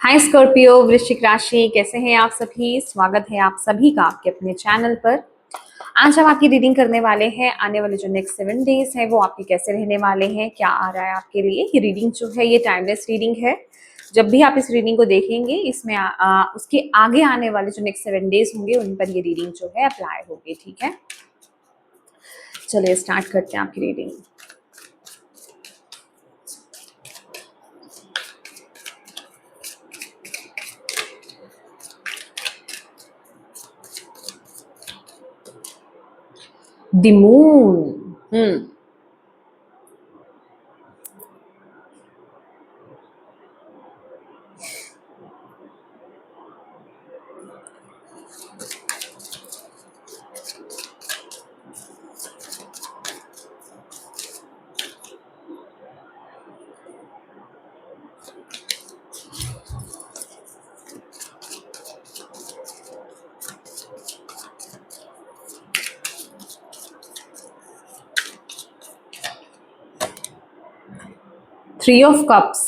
हाय Scorpio, वृश्चिक राशि, कैसे हैं आप सभी। स्वागत है आप सभी का आपके अपने चैनल पर। आज हम आपकी रीडिंग करने वाले हैं। आने वाले जो नेक्स्ट 7 डेज है वो आपके कैसे रहने वाले हैं, क्या आ रहा है आपके लिए। ये रीडिंग जो है ये टाइमलेस रीडिंग है। जब भी आप इस रीडिंग को देखेंगे इसमें उसके आगे आने वाले जो नेक्स्ट 7 डेज होंगे उन पर ये रीडिंग जो है अप्लाई होगी। ठीक है, चलिए स्टार्ट करते हैं आपकी reading. The moon. 3 of cups।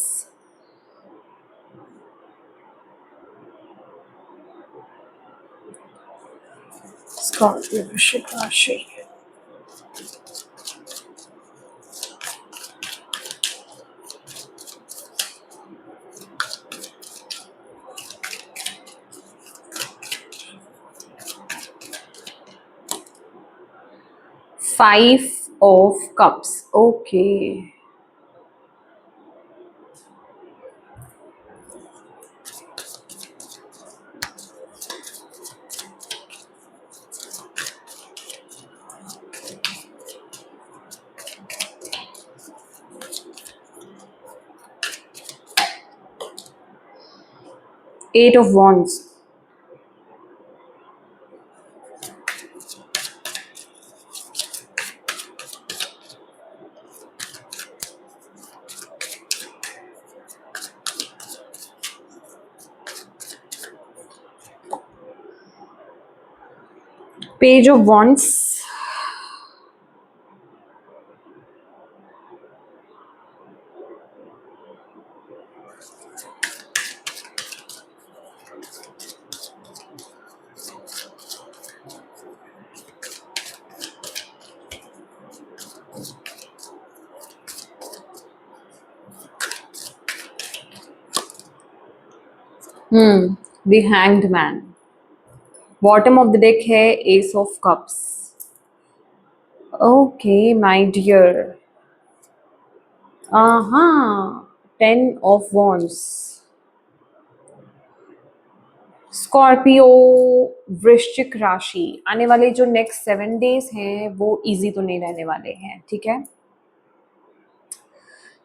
Scorpio, वृश्चिक राशि। 5 of cups। Okay, 8 of wands। Page of wands। The hanged man. Bottom of the deck है ace of cups. Okay my dear, हाँ, 10 ऑफ wands। स्कॉर्पियो, वृश्चिक राशि, आने वाले जो नेक्स्ट 7 डेज हैं वो इजी तो नहीं रहने वाले हैं। ठीक है,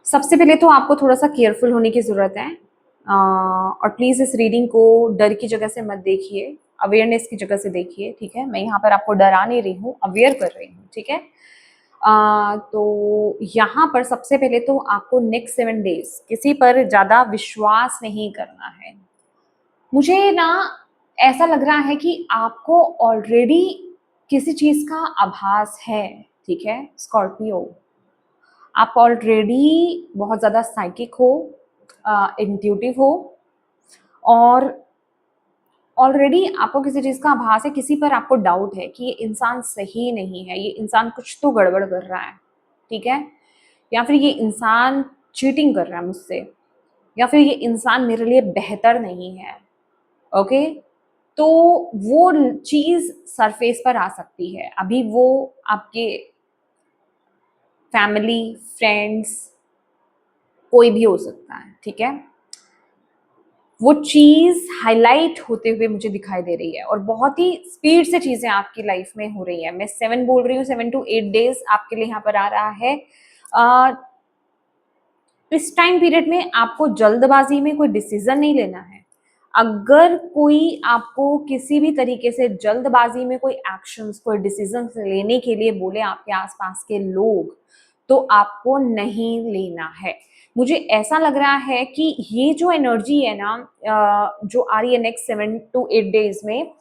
सबसे पहले तो आपको थोड़ा सा केयरफुल होने की ज़रूरत है। और प्लीज़ इस रीडिंग को डर की जगह से मत देखिए, अवेयरनेस की जगह से देखिए। ठीक है, मैं यहाँ पर आपको डरा नहीं रही हूँ, अवेयर कर रही हूँ। ठीक है, तो यहाँ पर सबसे पहले तो आपको नेक्स्ट 7 डेज किसी पर ज़्यादा विश्वास नहीं करना है। मुझे ना ऐसा लग रहा है कि आपको ऑलरेडी किसी चीज़ का आभास है। ठीक है स्कॉर्पियो, आप ऑलरेडी बहुत ज़्यादा साइकिक हो, इंट्यूटिव हो, और ऑलरेडी आपको किसी चीज़ का आभास है, किसी पर आपको डाउट है कि ये इंसान सही नहीं है, ये इंसान कुछ तो गड़बड़ कर रहा है। ठीक है, या फिर ये इंसान चीटिंग कर रहा है मुझसे, या फिर ये इंसान मेरे लिए बेहतर नहीं है। ओके, तो वो चीज़ सरफेस पर आ सकती है। अभी वो आपके फैमिली, फ्रेंड्स, कोई भी हो सकता है। ठीक है, वो चीज़ हाईलाइट होते हुए मुझे दिखाई दे रही है और बहुत ही स्पीड से चीज़ें आपकी लाइफ में हो रही है। मैं 7 बोल रही हूँ, 7 to 8 डेज आपके लिए यहाँ पर आ रहा है। इस टाइम पीरियड में आपको जल्दबाजी में कोई डिसीजन नहीं लेना है। अगर कोई आपको किसी भी तरीके से जल्दबाजी में कोई एक्शंस, कोई डिसीजन लेने के लिए बोले आपके आसपास के लोग, तो आपको नहीं लेना है। मुझे ऐसा लग रहा है कि ये जो एनर्जी है ना, जो आ रही है नेक्स्ट 7 to 8 डेज में,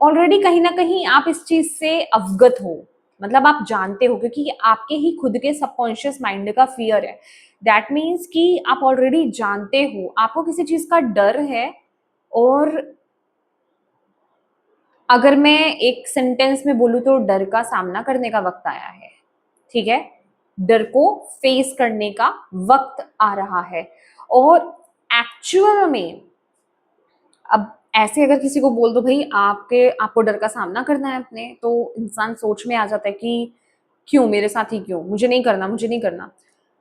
ऑलरेडी कहीं ना कहीं आप इस चीज से अवगत हो। मतलब आप जानते हो, क्योंकि ये आपके ही खुद के सबकॉन्शियस माइंड का फियर है। दैट मीन्स कि आप ऑलरेडी जानते हो, आपको किसी चीज का डर है। और अगर मैं एक सेंटेंस में बोलूँ तो डर का सामना करने का वक्त आया है, ठीक है? डर को फेस करने का वक्त आ रहा है। और एक्चुअल में अब ऐसे अगर किसी को बोल दो भाई आपको डर का सामना करना है अपने, तो इंसान सोच में आ जाता है कि क्यों मेरे साथ ही क्यों, मुझे नहीं करना, मुझे नहीं करना।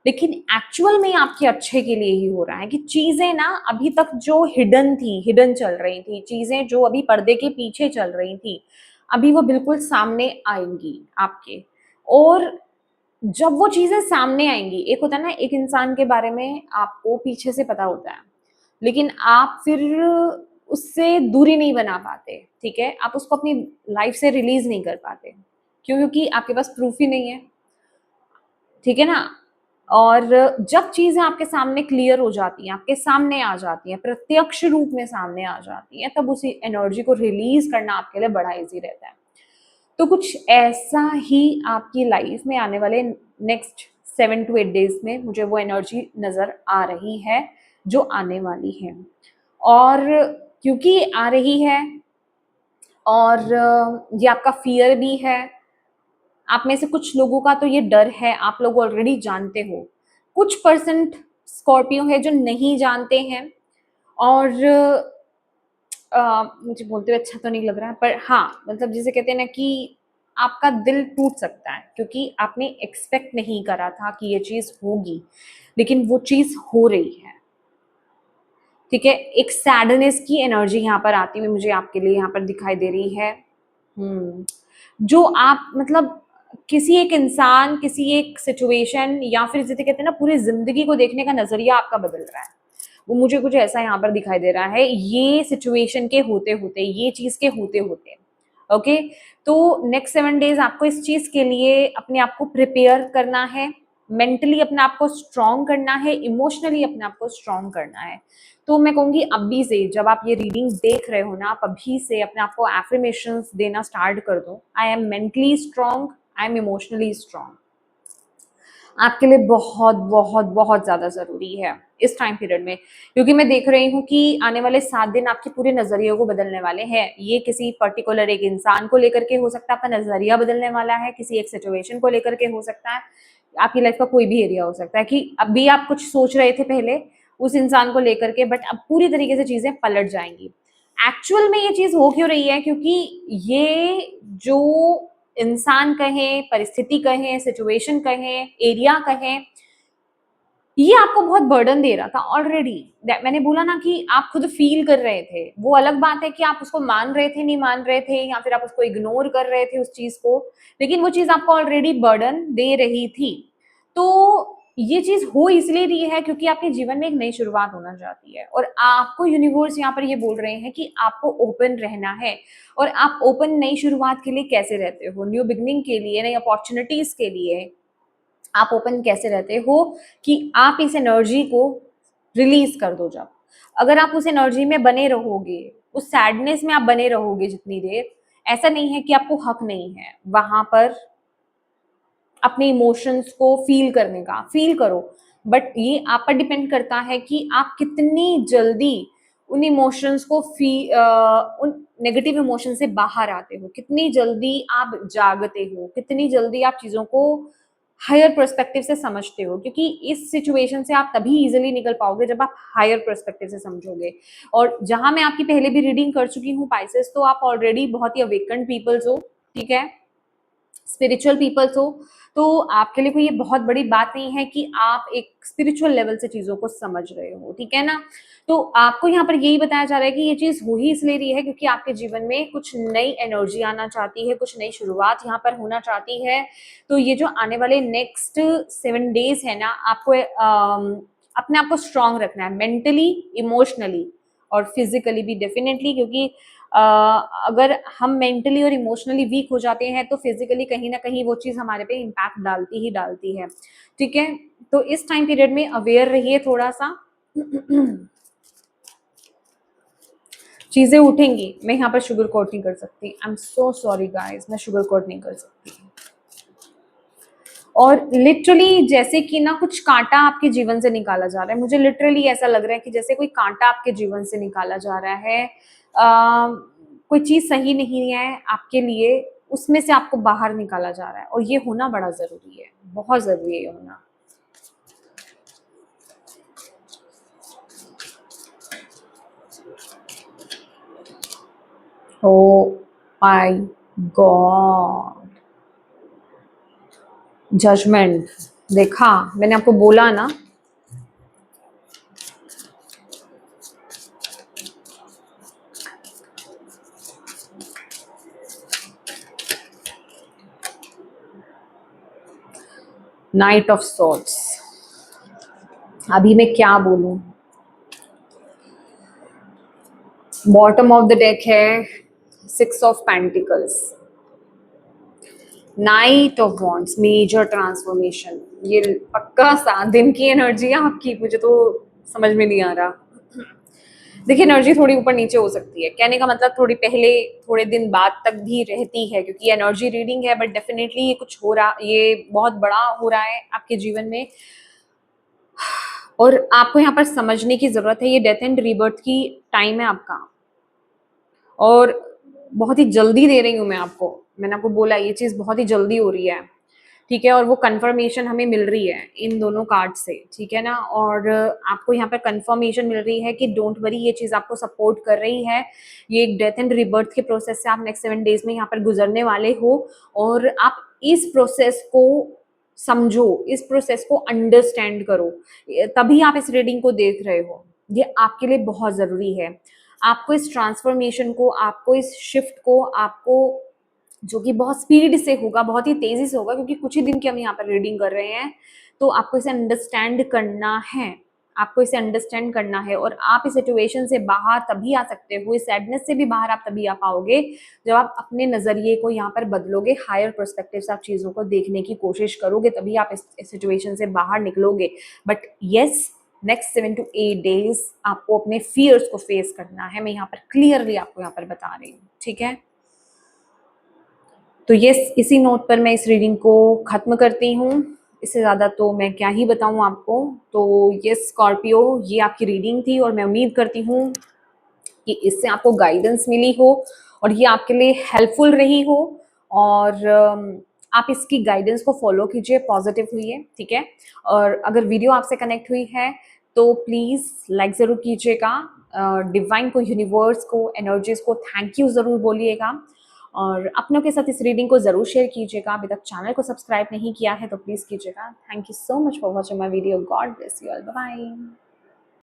लेकिन एक्चुअल में आपके अच्छे के लिए ही हो रहा है कि चीजें ना अभी तक जो हिडन चल रही थी, चीजें जो अभी पर्दे के पीछे चल रही थी, अभी वो बिल्कुल सामने आएंगी आपके। और जब वो चीजें सामने आएंगी, एक होता है ना, एक इंसान के बारे में आपको पीछे से पता होता है, लेकिन आप फिर उससे दूरी नहीं बना पाते, ठीक है? आप उसको अपनी लाइफ से रिलीज नहीं कर पाते। क्यों? क्योंकि आपके पास प्रूफ ही नहीं है, ठीक है ना? और जब चीजें आपके सामने क्लियर हो जाती हैं, आपके सामने आ जाती हैं, प्रत्यक्ष रूप में सामने आ जाती हैं, तब उसी एनर्जी को रिलीज करना आपके लिए बड़ा इजी रहता है। तो कुछ ऐसा ही आपकी लाइफ में आने वाले नेक्स्ट 7 to 8 डेज में मुझे वो एनर्जी नजर आ रही है, जो आने वाली है। और क्योंकि आ रही है, और ये आपका फियर भी है, आप में से कुछ लोगों का तो ये डर है, आप लोग ऑलरेडी जानते हो। कुछ परसेंट स्कॉर्पियो है जो नहीं जानते हैं। और मुझे बोलते हुए अच्छा तो नहीं लग रहा है, पर हाँ, मतलब जिसे कहते हैं ना कि आपका दिल टूट सकता है, क्योंकि आपने एक्सपेक्ट नहीं करा था कि ये चीज होगी, लेकिन वो चीज हो रही है, ठीक है? एक सैडनेस की एनर्जी यहाँ पर आती हुई मुझे आपके लिए यहाँ पर दिखाई दे रही है। जो आप मतलब किसी एक इंसान, किसी एक सिचुएशन, या फिर जिसे कहते हैं ना पूरी जिंदगी को देखने का नजरिया आपका बदल रहा है, वो मुझे कुछ ऐसा यहाँ पर दिखाई दे रहा है, ये सिचुएशन के होते होते, ये चीज के होते होते। ओके, तो नेक्स्ट 7 डेज आपको इस चीज के लिए अपने आप को प्रिपेयर करना है, मेंटली अपने आप को स्ट्रॉन्ग करना है, इमोशनली अपने आप को स्ट्रॉन्ग करना है। तो मैं कहूंगी अभी से, जब आप ये रीडिंग देख रहे हो ना, आप अभी से अपने आप को एफर्मेशंस देना स्टार्ट कर दो। I am mentally strong, I am emotionally strong. आपके लिए बहुत बहुत बहुत ज्यादा जरूरी है इस टाइम पीरियड में, क्योंकि मैं देख रही हूँ कि आने वाले 7 दिन आपके पूरे नजरिए को बदलने वाले हैं। ये किसी पर्टिकुलर एक इंसान को लेकर के हो सकता है, आपका नजरिया बदलने वाला है, किसी एक सिचुएशन को लेकर के हो सकता है, आपकी लाइफ का कोई भी एरिया हो सकता है कि अभी आप कुछ सोच रहे थे पहले उस इंसान को लेकर के, बट अब पूरी तरीके से चीजें पलट जाएंगी। एक्चुअल में ये चीज हो क्यों रही है? क्योंकि ये जो इंसान कहें, परिस्थिति कहें, सिचुएशन कहें, एरिया कहें, ये आपको बहुत बर्डन दे रहा था ऑलरेडी। मैंने बोला ना कि आप खुद फील कर रहे थे। वो अलग बात है कि आप उसको मान रहे थे, नहीं मान रहे थे, या फिर आप उसको इग्नोर कर रहे थे उस चीज को, लेकिन वो चीज आपको ऑलरेडी बर्डन दे रही थी। तो ये चीज हो इसलिए रही है क्योंकि आपके जीवन में एक नई शुरुआत होना चाहती है, और आपको यूनिवर्स यहाँ पर ये बोल रहे हैं कि आपको ओपन रहना है। और आप ओपन नई शुरुआत के लिए कैसे रहते हो? न्यू बिगनिंग के लिए, नई अपॉर्चुनिटीज के लिए आप ओपन कैसे रहते हो? कि आप इस एनर्जी को रिलीज कर दो। जब अगर आप उस एनर्जी में बने रहोगे, उस सैडनेस में आप बने रहोगे जितनी देर, ऐसा नहीं है कि आपको हक नहीं है वहां पर अपने इमोशंस को फील करने का। फील करो, बट ये आप पर डिपेंड करता है कि आप कितनी जल्दी उन इमोशंस को उन नेगेटिव इमोशन से बाहर आते हो, कितनी जल्दी आप जागते हो, कितनी जल्दी आप चीजों को हायर पर्सपेक्टिव से समझते हो। क्योंकि इस सिचुएशन से आप तभी इजिली निकल पाओगे जब आप हायर पर्सपेक्टिव से समझोगे। और जहां मैं आपकी पहले भी रीडिंग कर चुकी हूँ पाइसेस, तो आप ऑलरेडी बहुत ही अवेकन्ड पीपल्स हो, ठीक है, स्पिरिचुअल पीपल्स हो। तो आपके लिए कोई ये बहुत बड़ी बात नहीं है कि आप एक स्पिरिचुअल लेवल से चीजों को समझ रहे हो, ठीक है ना? तो आपको यहाँ पर यही बताया जा रहा है कि ये चीज हो ही इसलिए रही है क्योंकि आपके जीवन में कुछ नई एनर्जी आना चाहती है, कुछ नई शुरुआत यहाँ पर होना चाहती है। तो ये जो आने वाले नेक्स्ट 7 डेज है ना, आपको अपने आप को स्ट्रांग रखना है, मेंटली, इमोशनली और फिजिकली भी डेफिनेटली। क्योंकि अगर हम मेंटली और इमोशनली वीक हो जाते हैं तो फिजिकली कहीं ना कहीं वो चीज हमारे पे इम्पैक्ट डालती ही डालती है, ठीक है? तो इस टाइम पीरियड में अवेयर रहिए थोड़ा सा। चीजें उठेंगी। मैं यहाँ पर शुगर कोट नहीं कर सकती, I am so sorry guys, मैं शुगर कोट नहीं कर सकती। और लिटरली जैसे कि ना कुछ कांटा आपके जीवन से निकाला जा रहा है। मुझे लिटरली ऐसा लग रहा है कि जैसे कोई कांटा आपके जीवन से निकाला जा रहा है। कोई चीज़ सही नहीं है आपके लिए, उसमें से आपको बाहर निकाला जा रहा है और ये होना बड़ा ज़रूरी है, बहुत ज़रूरी है ये होना। Oh my God! जजमेंट, देखा मैंने आपको बोला ना। नाइट ऑफ सॉर्ड्स, अभी मैं क्या बोलूं। बॉटम ऑफ द डेक है 6 of pentacles, knight of wands, major transformation. ये पक्का 7 दिन की एनर्जी है आपकी, मुझे तो समझ में नहीं आ रहा। देखिए एनर्जी थोड़ी ऊपर नीचे हो सकती है, कहने का मतलब थोड़ी पहले थोड़े दिन बाद तक भी रहती है, क्योंकि एनर्जी रीडिंग है, बट डेफिनेटली ये कुछ हो रहा, ये बहुत बड़ा हो रहा है आपके जीवन में। और आपको यहाँ पर समझने की जरूरत है, ये डेथ एंड रीबर्थ की टाइम है आपका, और बहुत ही जल्दी दे रही हूँ मैं आपको। मैंने आपको बोला ये चीज बहुत ही जल्दी हो रही है, ठीक है। और वो कंफर्मेशन हमें मिल रही है इन दोनों कार्ड से, ठीक है ना। और आपको यहाँ पर कंफर्मेशन मिल रही है कि डोंट वरी, ये चीज आपको सपोर्ट कर रही है। ये एक डेथ एंड रिबर्थ के प्रोसेस से आप नेक्स्ट 7 डेज में यहाँ पर गुजरने वाले हो, और आप इस प्रोसेस को समझो, इस प्रोसेस को अंडरस्टैंड करो, तभी आप इस रीडिंग को देख रहे हो। ये आपके लिए बहुत जरूरी है। आपको इस ट्रांसफॉर्मेशन को, आपको इस शिफ्ट को, आपको जो कि बहुत स्पीड से होगा, बहुत ही तेजी से होगा, क्योंकि कुछ ही दिन की हम यहाँ पर रीडिंग कर रहे हैं, तो आपको इसे अंडरस्टैंड करना है, आपको इसे अंडरस्टैंड करना है। और आप इस सिचुएशन से बाहर तभी आ सकते हो, इस सैडनेस से भी बाहर आप तभी आ पाओगे जब आप अपने नजरिए को यहाँ पर बदलोगे, हायर पर्सपेक्टिव से आप चीजों को देखने की कोशिश करोगे, तभी आप इस सिचुएशन से बाहर निकलोगे। But yes, next 7 to 8 days आपको अपने फियर्स को फेस करना है, मैं यहाँ पर क्लियरली आपको यहाँ पर बता रही हूँ, ठीक है। तो यस, इसी नोट पर मैं इस रीडिंग को खत्म करती हूँ, इससे ज़्यादा तो मैं क्या ही बताऊँ आपको। तो यस स्कॉर्पियो, ये आपकी रीडिंग थी, और मैं उम्मीद करती हूँ कि इससे आपको गाइडेंस मिली हो और ये आपके लिए हेल्पफुल रही हो, और आप इसकी गाइडेंस को फॉलो कीजिए, पॉजिटिव हुई है, ठीक है। और अगर वीडियो आपसे कनेक्ट हुई है तो प्लीज़ लाइक ज़रूर कीजिएगा, डिवाइन को, यूनिवर्स को, एनर्जीज को थैंक यू ज़रूर बोलिएगा, और अपनों के साथ इस रीडिंग को ज़रूर शेयर कीजिएगा। अभी तक चैनल को सब्सक्राइब नहीं किया है तो प्लीज़ कीजिएगा। Thank you so much for watching my video. God bless you all, bye bye.